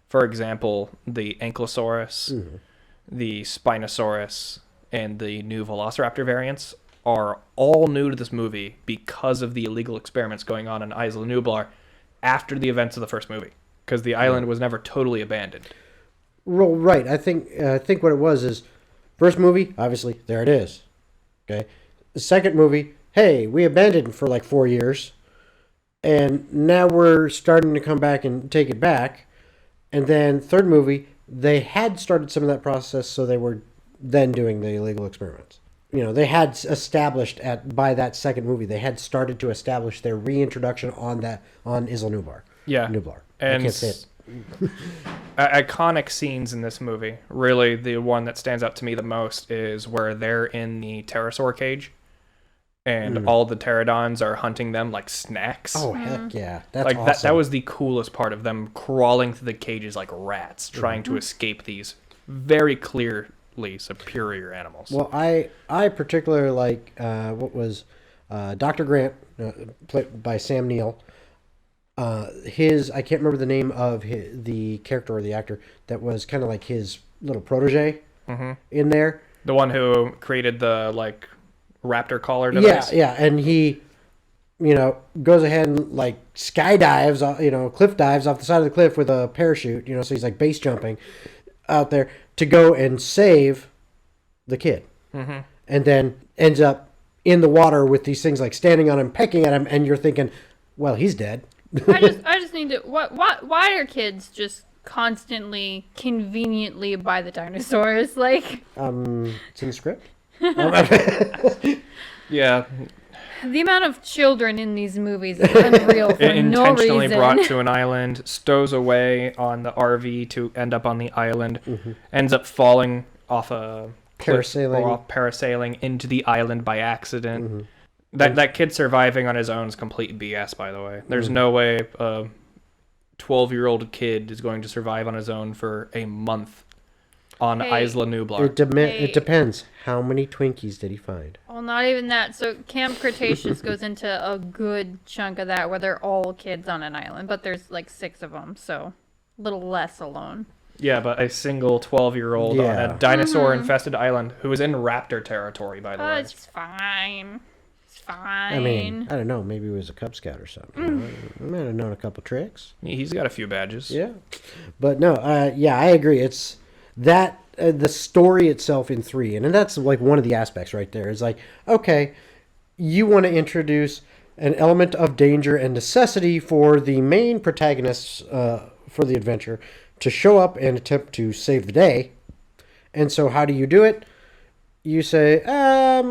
For example, the Ankylosaurus, the Spinosaurus, and the new Velociraptor variants are all new to this movie because of the illegal experiments going on in Isla Nublar after the events of the first movie, because the island was never totally abandoned. Well, right. I think what it was is, first movie, obviously, there it is. Okay. The second movie, hey, we abandoned it for like 4 years, and now we're starting to come back and take it back. And then third movie, they had started some of that process, so they were then doing the illegal experiments. They had established by that second movie, they had started to establish their reintroduction on Isla Nublar. Yeah. Nublar. And I can't say it. Iconic scenes in this movie. Really, the one that stands out to me the most is where they're in the pterosaur cage, and all the pterodons are hunting them like snacks. Oh, heck yeah. That's like awesome. that was the coolest part of them crawling through the cages like rats, trying to escape these very clearly superior animals. Well, I particularly like what was Dr. Grant, played by Sam Neill. I can't remember the name of the character or the actor that was kind of like his little protege in there. The one who created the like raptor collar device. Yeah, and he, goes ahead and like skydives, cliff dives off the side of the cliff with a parachute. So he's like base jumping out there to go and save the kid, and then ends up in the water with these things like standing on him, pecking at him, and you're thinking, well, he's dead. I just need to. Why are kids just constantly, conveniently by the dinosaurs? Like, it's in the script. Yeah. The amount of children in these movies is unreal for no reason. Intentionally brought to an island, stows away on the RV to end up on the island, ends up falling off a cliff or off parasailing into the island by accident. That kid surviving on his own is complete BS, by the way. There's no way a 12-year-old kid is going to survive on his own for a month on Isla Nublar. It depends. How many Twinkies did he find? Well, not even that. So Camp Cretaceous goes into a good chunk of that where they're all kids on an island, but there's like 6 of them, so a little less alone. Yeah, but a single 12-year-old on a dinosaur-infested island who is in raptor territory, by the way. It's fine. Fine. I mean, I don't know. Maybe he was a Cub Scout or something. He might have known a couple tricks. He's got a few badges. Yeah. But no, I agree. It's that the story itself in 3, and that's like one of the aspects right there. Is like, okay, you want to introduce an element of danger and necessity for the main protagonists for the adventure to show up and attempt to save the day. And so how do you do it? You say,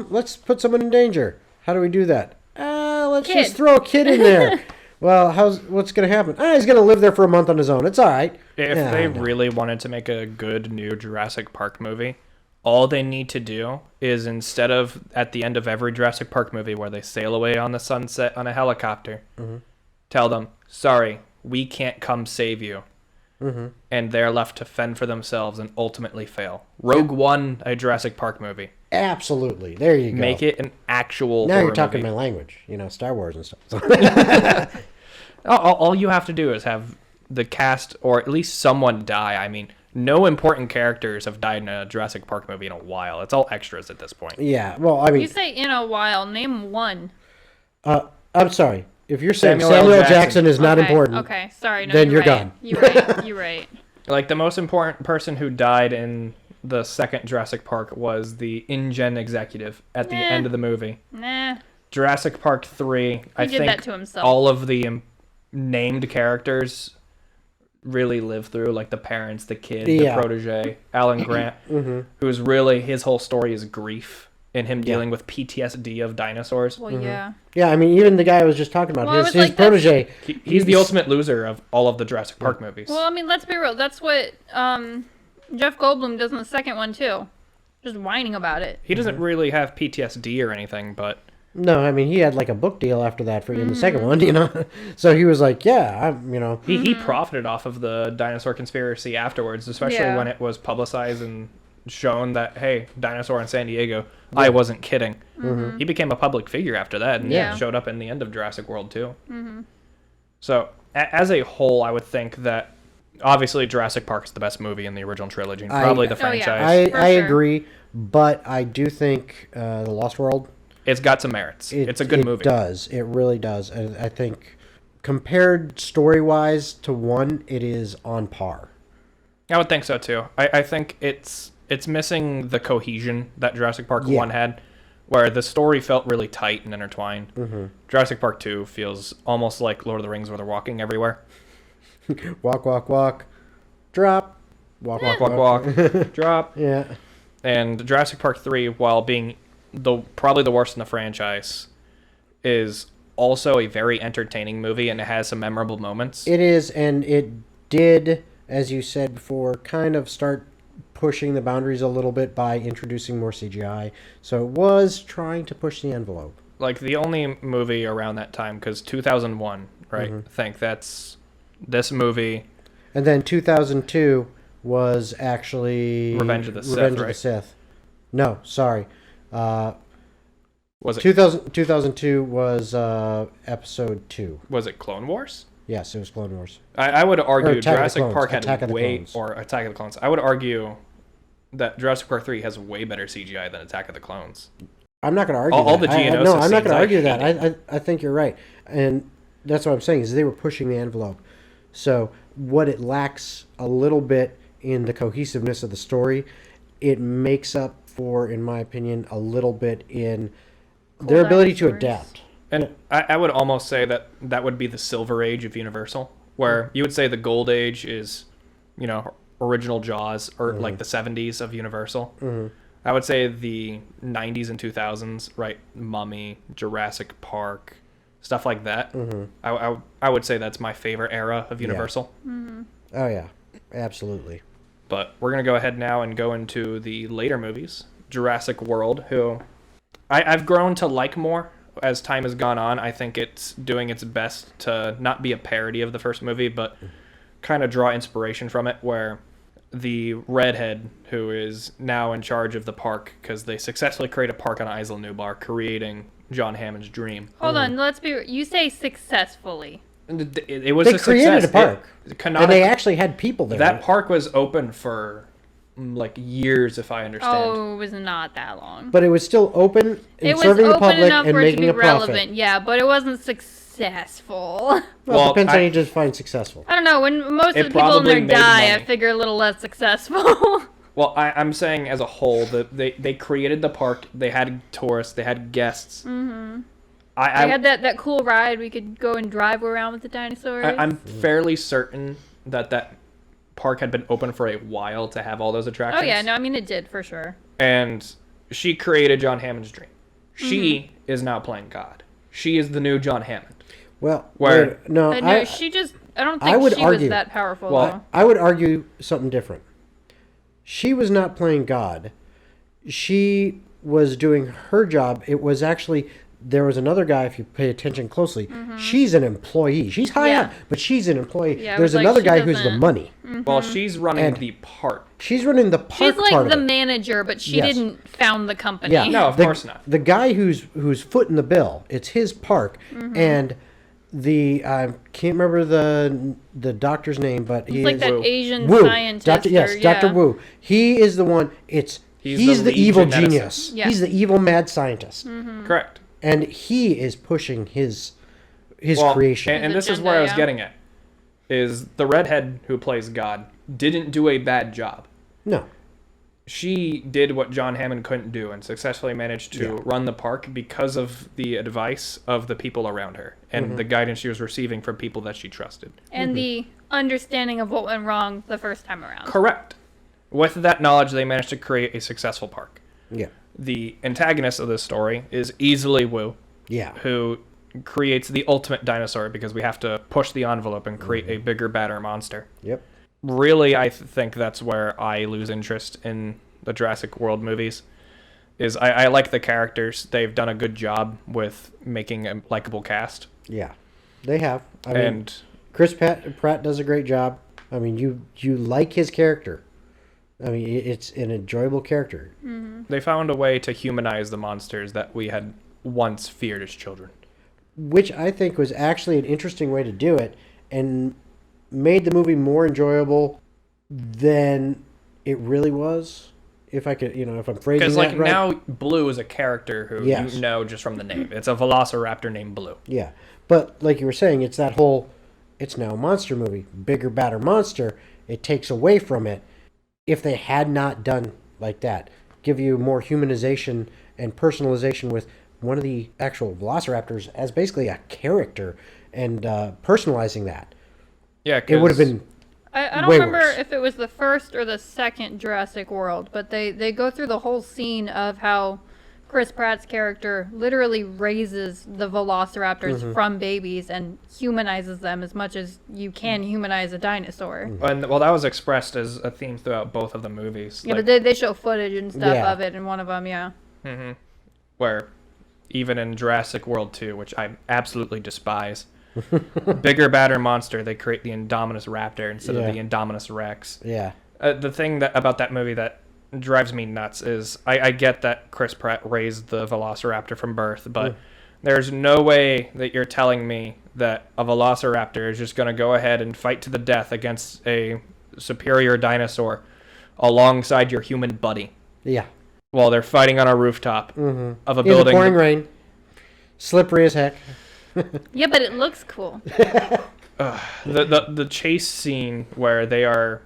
let's put someone in danger. How do we do that? Let's just throw a kid in there. Well, what's going to happen? He's going to live there for a month on his own. It's all right. If they really wanted to make a good new Jurassic Park movie, all they need to do is instead of at the end of every Jurassic Park movie where they sail away on the sunset on a helicopter, tell them, sorry, we can't come save you. And they're left to fend for themselves and ultimately fail. Rogue One, a Jurassic Park movie. Absolutely. There you go. Make it an actual now horror you're talking movie. my language. Star Wars and stuff. All you have to do is have the cast or at least someone die. I mean, no important characters have died in a Jurassic Park movie in a while. It's all extras at this point. Yeah. Well, I mean, you say in a while. Name one. I'm sorry. If you're saying Samuel Jackson is not important, okay, sorry, no, then you're right. gone. You're right. Like the most important person who died in the second Jurassic Park was the InGen executive at the end of the movie. Nah. Jurassic Park 3, I think that to himself. all of the named characters really live through, like the parents, the kid, the protege, Alan Grant, who's really, his whole story is grief and him dealing with PTSD of dinosaurs. Well, yeah. Yeah, I mean, even the guy I was just talking about, his protege. He's the ultimate loser of all of the Jurassic Park movies. Well, I mean, let's be real. That's what Jeff Goldblum does in the second one, too. Just whining about it. He doesn't really have PTSD or anything, but... No, I mean, he had like a book deal after that for in the second one, So he was like, He profited off of the dinosaur conspiracy afterwards, especially when it was publicized and shown that, hey, dinosaur in San Diego, I wasn't kidding. He became a public figure after that and showed up in the end of Jurassic World too. So as a whole, I would think that obviously Jurassic Park is the best movie in the original trilogy, and probably the franchise. I agree, but I do think The Lost World, it's got some merits. It's a good movie. It does. It really does. And I think compared story-wise to 1, it is on par. I would think so too. I think it's missing the cohesion that Jurassic Park 1 had, where the story felt really tight and intertwined. Jurassic Park 2 feels almost like Lord of the Rings, where they're walking everywhere. Walk, walk, walk. Drop. Walk, Walk, walk, walk. Drop. Yeah. And Jurassic Park 3, while being probably the worst in the franchise, is also a very entertaining movie, and it has some memorable moments. It is, and it did, as you said before, kind of start pushing the boundaries a little bit by introducing more CGI. So it was trying to push the envelope. Like, the only movie around that time, because 2001, right? I think that's this movie. And then 2002 was actually Revenge of the Sith, Revenge of right? the Sith. No, sorry. Was it 2002 was episode 2. Was it Clone Wars? Yes, it was Clone Wars. I would argue Attack of the Jurassic Clones. Park had Attack of the way Clones. or Attack of the Clones. I would argue that Jurassic Park 3 has way better CGI than Attack of the Clones. I'm not going to argue All that. the Geonosis No, I'm not scenes, going to I argue hate that. I think you're right. And that's what I'm saying is they were pushing the envelope. So what it lacks a little bit in the cohesiveness of the story, it makes up for, in my opinion, a little bit in their ability to dinosaurs. adapt. And I would almost say that would be the Silver Age of Universal, where you would say the Gold Age is, original Jaws, or like the 70s of Universal. I would say the 90s and 2000s, right? Mummy, Jurassic Park, stuff like that. I would say that's my favorite era of Universal. Oh, yeah. Absolutely. But we're going to go ahead now and go into the later movies. Jurassic World, who I've grown to like more as time has gone on. I think it's doing its best to not be a parody of the first movie, but kind of draw inspiration from it, where the redhead, who is now in charge of the park, because they successfully create a park on Isla Nublar, creating John Hammond's dream. Hold on, you say successfully. It was They a created success. a park. And they actually had people there. That park was open for like years, if I understand. Oh, it was not that long. But it was still open It and was serving the open public enough and for it to making be a profit. relevant, yeah, but it wasn't successful. Well, it depends how you define successful. I don't know, when most It of the people in there probably made die, I money. figure a little less successful. Well, I'm saying as a whole that they created the park. They had tourists. They had guests. Mm-hmm. I They had that cool ride we could go and drive around with the dinosaurs. I'm fairly certain that park had been open for a while to have all those attractions. Oh yeah, no, I mean it did for sure. And she created John Hammond's dream. She Mm-hmm. is now playing God. She is the new John Hammond. Well, Where- no, But no, I don't I think would she argue- was that powerful Well, though. I would argue something different. She was not playing God. She was doing her job. It was actually, there was another guy, if you pay attention closely, she's an employee. She's high Yeah. up, but she's an employee. Yeah, it There's was like another she guy who's the doesn't- money. Well, she's running And- the park. She's running the park She's like part the of it. manager, but she Yes. didn't found the company. Yeah. No, of course not. The guy who's footing the bill, it's his park, and the I can't remember the doctor's name, but he It's like is that Wu. Asian Wu. scientist. Dr. Yes, or, Dr. yeah. Wu. He is the one. He's the lead evil geneticist. genius. Yeah. He's the evil mad scientist, Correct. and he is pushing his Well, creation. And His this is agenda, where I was yeah. getting at. Is the redhead who plays God didn't do a bad job. No, She did what John Hammond couldn't do and successfully managed to Yeah. run the park because of the advice of the people around her and the guidance she was receiving from people that she trusted. And the understanding of what went wrong the first time around. Correct. With that knowledge, they managed to create a successful park. yeah, The antagonist of this story is easily Wu, yeah, who creates the ultimate dinosaur because we have to push the envelope and create a bigger, badder monster. yep. Really, I think that's where I lose interest in the Jurassic World movies. Is I like the characters. They've done a good job with making a likable cast. Yeah, they have. I mean, And Chris Pratt does a great job. I mean, you like his character. I mean, it's an enjoyable character. they found a way to humanize the monsters that we had once feared as children. Which I think was actually an interesting way to do it and made the movie more enjoyable than it really was. If I could, if I'm phrasing Because that like right. now, Blue is a character who Yes. you know just from the name. It's a velociraptor named Blue. Yeah. But like you were saying, it's that whole, it's now a monster movie. Bigger, badder monster. It takes away from it. If they had not done like that, give you more humanization and personalization with one of the actual velociraptors as basically a character and personalizing that. Yeah, It would have been I don't way remember worse. if it was the first or the second Jurassic World, but they go through the whole scene of how Chris Pratt's character literally raises the velociraptors from babies and humanizes them as much as you can humanize a dinosaur. And well, that was expressed as a theme throughout both of the movies. Yeah, like, but they show footage and stuff Yeah. of it in one of them, yeah. where even in Jurassic World 2, which I absolutely despise, bigger, badder monster, they create the Indominus Raptor instead of the Indominus Rex. Yeah. The thing about that movie that drives me nuts is I get that Chris Pratt raised the Velociraptor from birth, but there's no way that you're telling me that a Velociraptor is just going to go ahead and fight to the death against a superior dinosaur alongside your human buddy Yeah. while they're fighting on a rooftop of a In the building. pouring rain. Slippery as heck. Yeah, but it looks cool. The chase scene where they are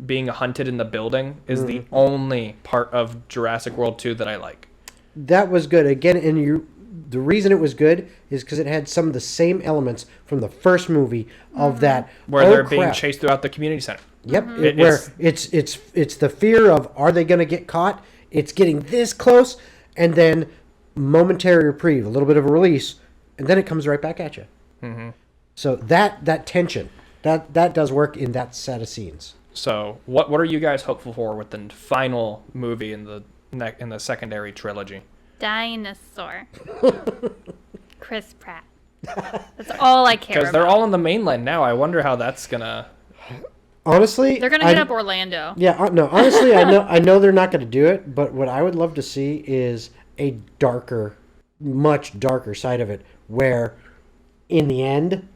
being hunted in the building is the only part of Jurassic World 2 that I like. That was good. Again, and the reason it was good is because it had some of the same elements from the first movie of that. Where oh, they're being crap. chased throughout the community center. Yep. It's- Where it's the fear of, are they going to get caught? It's getting this close, and then momentary reprieve, a little bit of a release, and then it comes right back at you. So that tension, that does work in that set of scenes. So, what are you guys hopeful for with the final movie in the secondary trilogy? Dinosaur. Chris Pratt. That's all I care Because about. they're all in the mainland now. I wonder how that's gonna. Honestly, They're gonna hit up Orlando. Yeah, no. Honestly, I know they're not going to do it, but what I would love to see is a darker, much darker side of it, where in the end,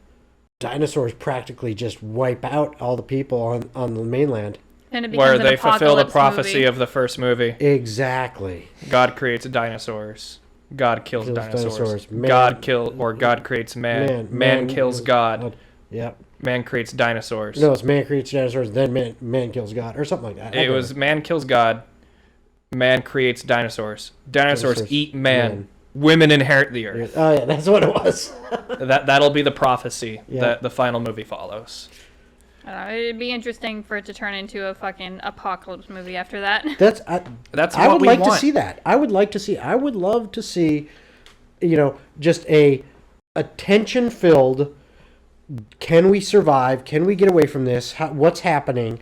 dinosaurs practically just wipe out all the people on the mainland. And it becomes Where an they fulfill the apocalypse prophecy movie. of the first movie. Exactly. God creates dinosaurs. God kills dinosaurs. Man- God creates man. Man kills God. Yep. Man creates dinosaurs. No, it's man creates dinosaurs, then man kills God, or something like that. It was man kills God. Man creates dinosaurs. Dinosaurs eat man. Women inherit the earth. Oh yeah, that's what it was. That'll be the prophecy Yeah. that the final movie follows. I don't know, it'd be interesting for it to turn into a fucking apocalypse movie after that. That's I what would we like want. to see that. I would love to see, just a tension-filled. Can we survive? Can we get away from this? What's happening?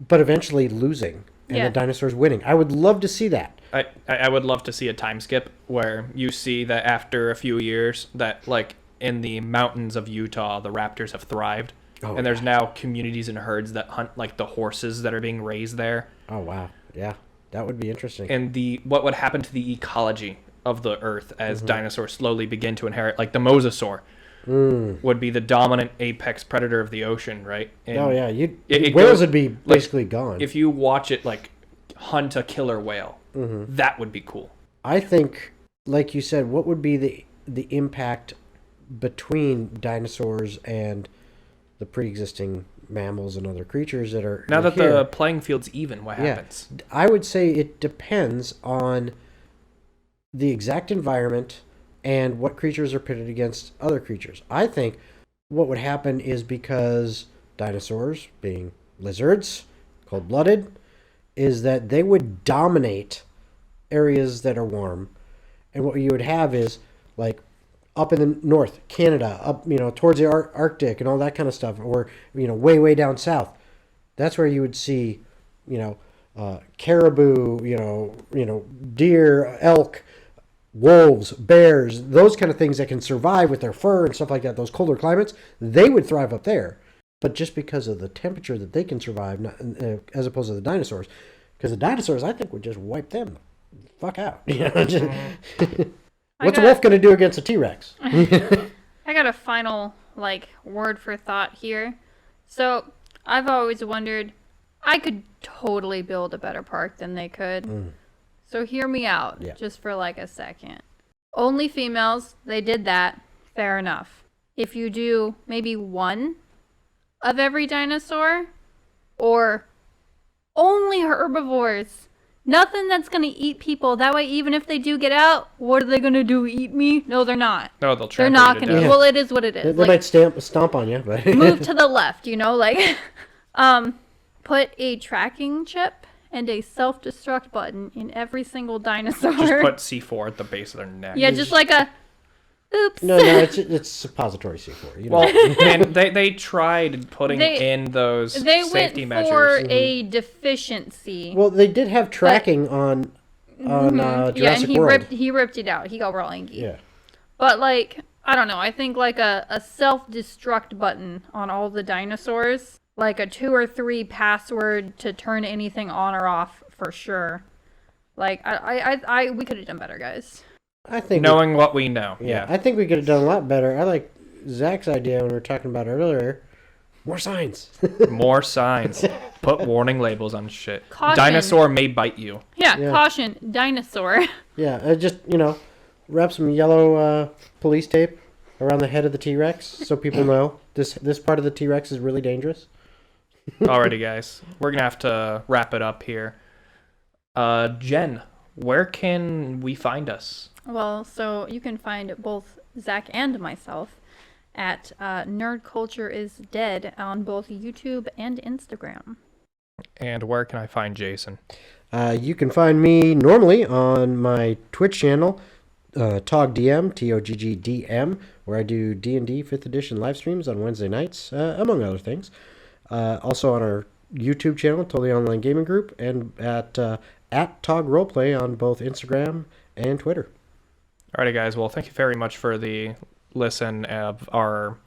But eventually losing and Yeah. the dinosaurs winning. I would love to see that. I would love to see a time skip where you see that after a few years that like in the mountains of Utah the raptors have thrived. Oh, And there's now communities and herds that hunt like the horses that are being raised there. Oh wow, yeah, that would be interesting. And what would happen to the ecology of the earth as dinosaurs slowly begin to inherit, like the mosasaur would be the dominant apex predator of the ocean, right? And oh yeah, it whales goes- would be basically gone. if you watch it like hunt a killer whale, that would be cool. I think, like you said, what would be the impact between dinosaurs and the pre-existing mammals and other creatures that are Now that here? the playing field's even, what happens? I would say it depends on the exact environment and what creatures are pitted against other creatures. I think what would happen is because dinosaurs, being lizards, cold-blooded, is that they would dominate areas that are warm. And what you would have is, like, up in the north, Canada, up, towards the Arctic and all that kind of stuff, or, way, way down south. That's where you would see, caribou, deer, elk, wolves, bears, those kind of things that can survive with their fur and stuff like that, those colder climates, they would thrive up there. But just because of the temperature that they can survive, as opposed to the dinosaurs. Because the dinosaurs, I think, would just wipe them the fuck out. What's a wolf going to do against a T-Rex? I got a final, word for thought here. So, I've always wondered, I could totally build a better park than they could. So hear me out, just for a second. Only females, they did that, fair enough. If you do maybe one of every dinosaur, or only herbivores, Nothing that's gonna eat people. That way, even if they do get out, what are they gonna do? Eat me? No, they're not. No, they'll They're trample not you to gonna. death. Well, it is what it is. They Like, might stomp on you, but move to the left, like, put a tracking chip and a self-destruct button in every single dinosaur. Just put C4 at the base of their neck. Yeah, just like a, oops. no, it's suppository C4. Well, and they tried putting in those They safety went measures. for a deficiency. Well, they did have tracking on Jurassic Yeah, and World. he ripped it out. He got real angry. Yeah. But like, I don't know. I think like a self-destruct button on all the dinosaurs, like a 2 or 3 password to turn anything on or off for sure. Like I we could have done better, guys. I think Knowing what we know. Yeah. I think we could have done a lot better. I like Zach's idea when we were talking about earlier. More signs. More signs. Put warning labels on shit. Caution. Dinosaur may bite you. Yeah, Yeah. caution, dinosaur. Yeah, just wrap some yellow police tape around the head of the T-Rex so people know this part of the T-Rex is really dangerous. Alrighty, guys. We're going to have to wrap it up here. Jen, where can we find us? Well, so you can find both Zach and myself at Nerd Culture is Dead on both YouTube and Instagram. And where can I find Jason? You can find me normally on my Twitch channel, TOGGDM, TOGGDM, where I do D&D 5th edition live streams on Wednesday nights, among other things. Also on our YouTube channel, Totally Online Gaming Group, and at Tog Roleplay on both Instagram and Twitter. Alrighty, guys. Well, thank you very much for the listen of our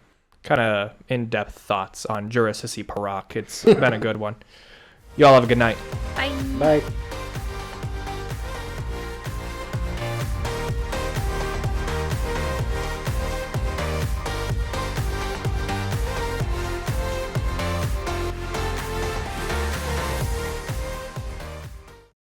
kind of in-depth thoughts on Jurassic Park. It's been a good one. Y'all have a good night. Bye. Bye.